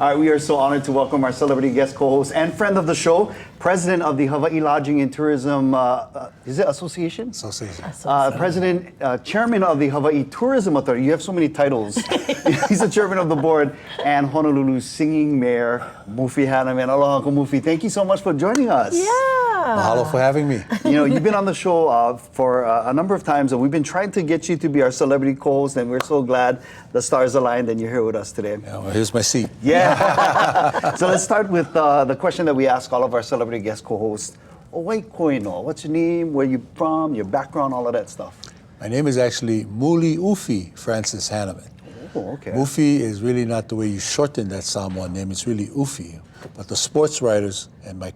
All right, we are so honored to welcome our celebrity guest co-host and friend of the show, president of the Hawaiʻi Lodging and Tourism Association? Association. President, chairman of the Hawaiʻi Tourism Authority. You have so many titles. He's the chairman of the board, and Honolulu's singing mayor, Mufi Hanneman. Aloha, Mufi. Thank you so much for joining us. Yeah. Mahalo for having me. You know, you've been on the show for a number of times, and we've been trying to get you to be our celebrity co-host, and we're so glad the stars aligned and you're here with us today. Yeah, well, here's my seat. Yeah. So let's start with the question that we ask all of our celebrity guest co-hosts. Oi koino, what's your name, where you from, your background, all of that stuff? My name is actually Muli Ufi Francis Hanneman. Oh, okay. Mufi is really not the way you shorten that Samoan name. It's really Ufi. But the sports writers and my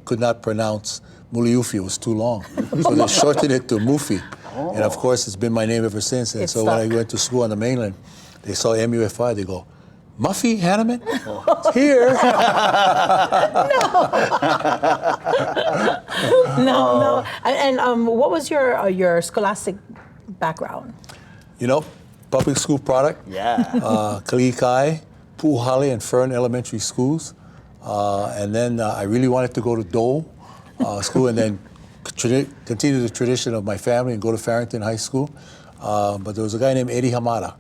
could not pronounce Muli Ufi. It was too long. So they shortened it to Mufi. Oh. And of course, it's been my name ever since. And so when I went to school on the mainland, they saw MUFI, they go, Mufi Hanneman? Oh. Here. No. And what was your scholastic background? You know, public school product. Yeah. Kalikai, Puhale, and Fern Elementary Schools. And then I really wanted to go to Dole School and then continue the tradition of my family and go to Farrington High School. But there was a guy named Eddie Hamada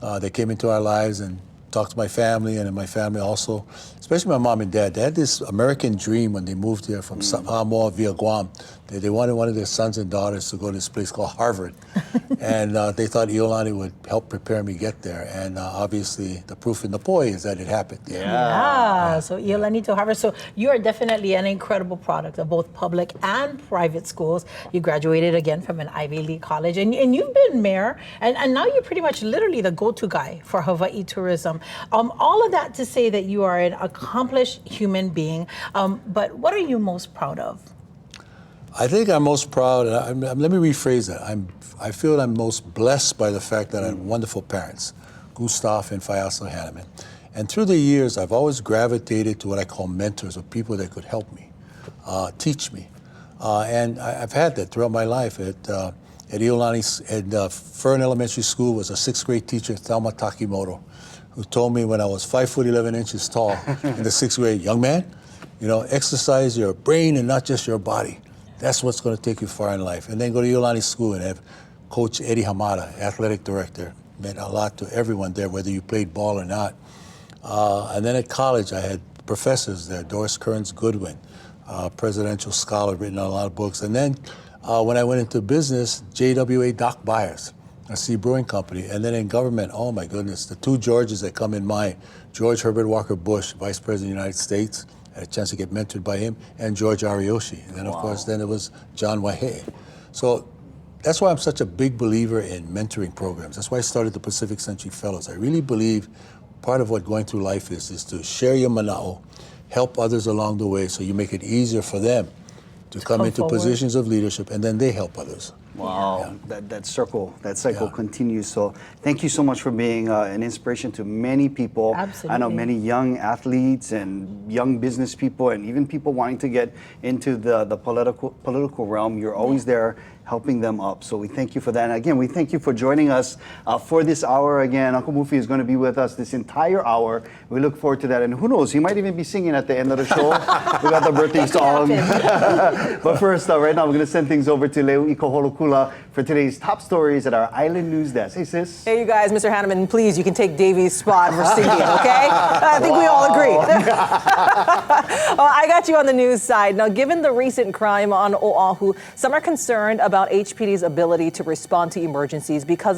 that came into our lives and talked to my family, and my family also, especially my mom and dad. They had this American dream when they moved here from Samoa via Guam. They wanted one of their sons and daughters to go to this place called Harvard. And they thought Iolani would help prepare me get there. And obviously, the proof in the poi is that it happened. Yeah. So Iolani to Harvard. So you are definitely an incredible product of both public and private schools. You graduated again from an Ivy League college, and you've been mayor, and now you're pretty much literally the go-to guy for Hawaiʻi tourism. All of that to say that you are an accomplished human being. But what are you most proud of? I think I'm most proud, let me rephrase that. I feel I'm most blessed by the fact that I have wonderful parents, Gustav and Faiasa Hanneman. And through the years, I've always gravitated to what I call mentors, or people that could help me, teach me. And I've had that throughout my life. At Iolani's, at Fern Elementary School was a 6th grade teacher, Thelma Takimoto, who told me when I was 5 foot 11 inches tall in the 6th grade, young man, you know, exercise your brain and not just your body. That's what's going to take you far in life. And then go to Iolani School and have Coach Eddie Hamada, athletic director. Meant a lot to everyone there, whether you played ball or not. And then at college, I had professors there, Doris Kearns Goodwin, presidential scholar, written on a lot of books. And then when I went into business, JWA Doc Byers, a sea brewing company. And then in government, oh my goodness, the two Georges that come in mind, George Herbert Walker Bush, Vice President of the United States, had a chance to get mentored by him, and George Ariyoshi. And then, of course, then it was John Wahe. So that's why I'm such a big believer in mentoring programs. That's why I started the Pacific Century Fellows. I really believe part of what going through life is to share your mana'o, help others along the way so you make it easier for them to come into positions of leadership, and then they help others. Wow, that cycle continues. So thank you so much for being an inspiration to many people. Absolutely. I know many young athletes and young business people, and even people wanting to get into the political realm. You're always there helping them up. So we thank you for that. And again, we thank you for joining us for this hour. Again, Uncle Mufi is going to be with us this entire hour. We look forward to that. And who knows, he might even be singing at the end of the show. We got the birthday song. But first, right now, we're going to send things over to Leo Iko Holokula for today's top stories at our Island News Desk. Hey, sis. Hey, you guys, Mr. Hanneman, please, you can take Davey's spot for singing, okay? I think we all agree. Well, I got you on the news side. Now, given the recent crime on Oahu, some are concerned about HPD's ability to respond to emergencies because of